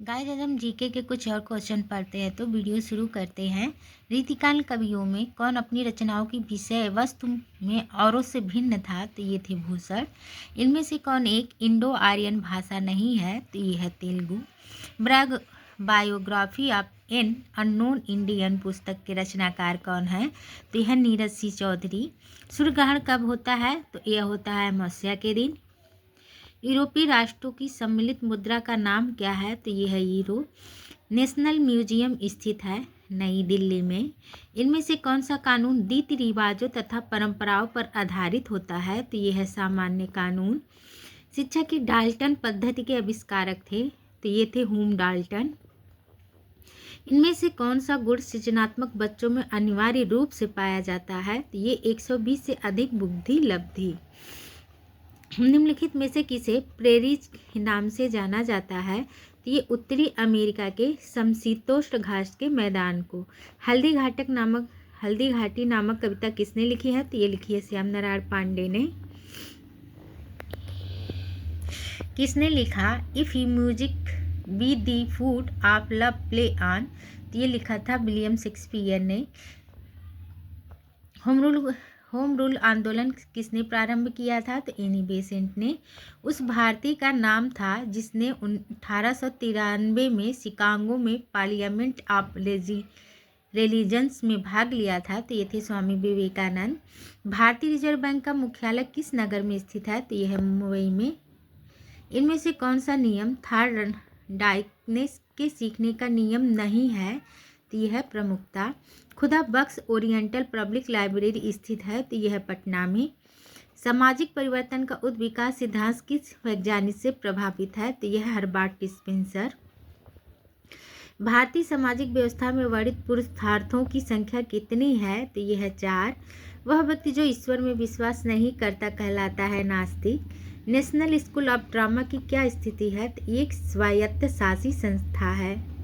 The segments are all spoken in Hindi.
गाइस, आज हम जीके के कुछ और क्वेश्चन पढ़ते हैं तो वीडियो शुरू करते हैं। रीतिकाल कवियों में कौन अपनी रचनाओं की विषय वस्तु में औरों से भिन्न था? तो ये थे भूषण। इनमें से कौन एक इंडो आर्यन भाषा नहीं है? तो ये है तेलुगु। ब्रैग biography of an unknown Indian पुस्तक के रचनाकार कौन है? तो यह नीरज सिंह चौधरी। सूर्य ग्रहण कब होता है? तो यह होता है अमावस्या के दिन। यूरोपीय राष्ट्रों की सम्मिलित मुद्रा का नाम क्या है? तो ये है यूरो। नेशनल म्यूजियम स्थित है नई दिल्ली में। इनमें से कौन सा कानून रीति रिवाजों तथा परंपराओं पर आधारित होता है? तो ये है सामान्य कानून। शिक्षा की डाल्टन पद्धति के आविष्कारक थे? तो ये थे हुम डाल्टन। इनमें से कौन सा गुण सृजनात्मक बच्चों में अनिवार्य रूप से पाया जाता है? तो ये 120 से अधिक बुद्धि लब्धि। निम्नलिखित में से किसे प्रेरीज नाम से जाना जाता है? तो ये उत्तरी अमेरिका के समशीतोष्ण घास के मैदान को। हल्दी घाटी नामक कविता किसने लिखी है? तो ये लिखी है श्याम नारायण पांडे ने। किसने लिखा if you music be the food of love play on? तो ये लिखा था विलियम शेक्सपियर ने। होम रूल आंदोलन किसने प्रारंभ किया था? तो एनी बेसेंट ने। उस भारतीय का नाम था जिसने 1893 में शिकागो में पार्लियामेंट ऑफ रिलीजन्स में भाग लिया था? तो ये थे स्वामी विवेकानंद। भारतीय रिजर्व बैंक का मुख्यालय किस नगर में स्थित है? तो यह है मुंबई में। इनमें से कौन सा नियम थॉर्नडाइक के सीखने का नियम नहीं है? तो यह है प्रमुखता। खुदा बख्श ओरिएंटल पब्लिक लाइब्रेरी स्थित है? तो यह है पटना में। सामाजिक परिवर्तन का उद्विकास सिद्धांत किस वैज्ञानिक से प्रभावित है? तो यह हर्बर्ट स्पेंसर। भारतीय सामाजिक व्यवस्था में वर्णित पुरुषार्थों की संख्या कितनी है? तो यह है 4। वह व्यक्ति जो ईश्वर में विश्वास नहीं करता कहलाता है नास्तिक। नेशनल स्कूल ऑफ ड्रामा की क्या स्थिति है? तो एक स्वायत्त शासी संस्था है।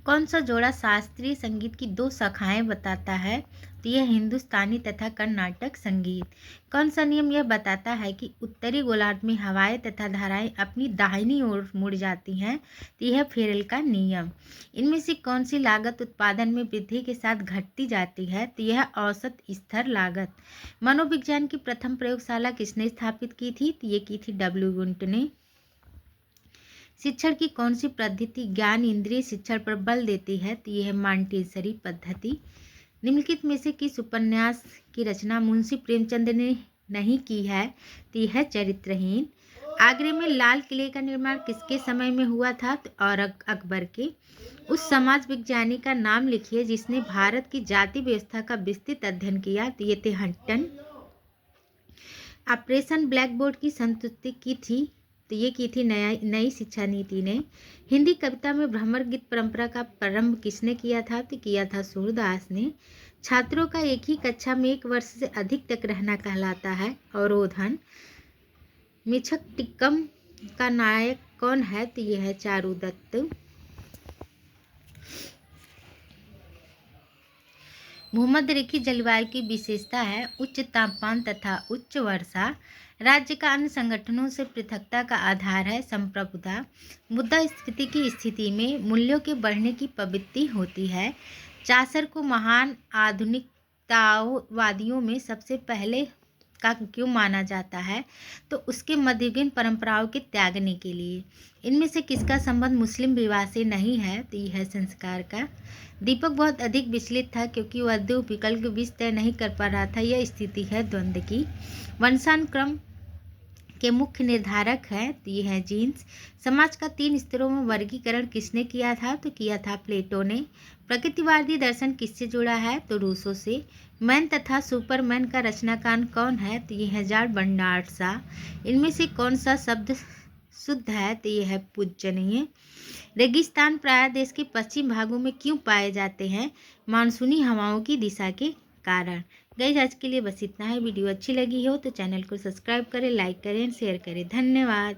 कौन सा जोड़ा शास्त्रीय संगीत की 2 शाखाएं बताता है? तो यह हिंदुस्तानी तथा कर्नाटक संगीत। कौन सा नियम यह बताता है कि उत्तरी गोलार्ध में हवाएं तथा धाराएं अपनी दाहिनी ओर मुड़ जाती हैं? तो यह फेरेल का नियम। इनमें से कौन सी लागत उत्पादन में वृद्धि के साथ घटती जाती है? तो यह औसत स्थिर लागत। मनोविज्ञान की प्रथम प्रयोगशाला किसने स्थापित की थी? तो ये की थी डब्ल्यू वुंट ने। शिक्षण की कौन सी पद्धति ज्ञान इंद्रिय शिक्षण पर बल देती है? तो यह है मॉन्टेसरी पद्धति। निम्नलिखित में से किस उपन्यास की रचना मुंशी प्रेमचंद ने नहीं की है? तो यह है चरित्रहीन। आगरे में लाल किले का निर्माण किसके समय में हुआ था? तो और अकबर के। उस समाज विज्ञानी का नाम लिखिए जिसने भारत की जाति व्यवस्था का विस्तृत अध्ययन किया? तो ये थे हंटन। ऑपरेशन ब्लैकबोर्ड की संस्तुति की थी? तो ये की थी नई शिक्षा नीति ने। हिंदी कविता में भ्रमर गीत परंपरा का प्रारंभ किसने किया था? तो किया था सूरदास ने। छात्रों का एक ही कक्षा में 1 वर्ष से अधिक तक रहना कहलाता है अवरोधन। मिछक टिक्कम का नायक कौन है? तो यह है चारुदत्त। भूमध्य रेखीय जलवायु की विशेषता है उच्च तापमान तथा उच्च वर्षा। राज्य का अन्य संगठनों से पृथकता का आधार है संप्रभुता। मुद्रास्फीति की स्थिति में मूल्यों के बढ़ने की प्रवृत्ति होती है। चासर को महान आधुनिकतावादियों में सबसे पहले का क्यों माना जाता है? तो उसके मध्ययुगीन परंपराओं के त्यागने के लिए। इनमें से किसका संबंध मुस्लिम विवाह से नहीं है? तो यह है संस्कार का। दीपक बहुत अधिक विचलित था क्योंकि वह दो विकल्प बीच तय नहीं कर पा रहा था। यह स्थिति है द्वंद्व की। वंशानुक्रम के मुख्य निर्धारक है? तो ये है जीन्स। समाज का 3 स्तरों में वर्गीकरण किसने किया था? तो किया था प्लेटो ने। प्रकृतिवादी दर्शन किससे जुड़ा है? तो रूसो से। मैन तथा सुपरमैन का रचनाकार कौन है? तो ये है जॉर्ज बर्नार्ड शॉ। इनमें से कौन सा शब्द शुद्ध है? तो ये है पूजनीय। रेगिस्तान प्रायः देश के पश्चिम भागों में क्यों पाए जाते हैं? मानसूनी हवाओं की दिशा के कारण। गाइस, आज के लिए बस इतना है। वीडियो अच्छी लगी हो तो चैनल को सब्सक्राइब करें, लाइक करें, शेयर करें। धन्यवाद।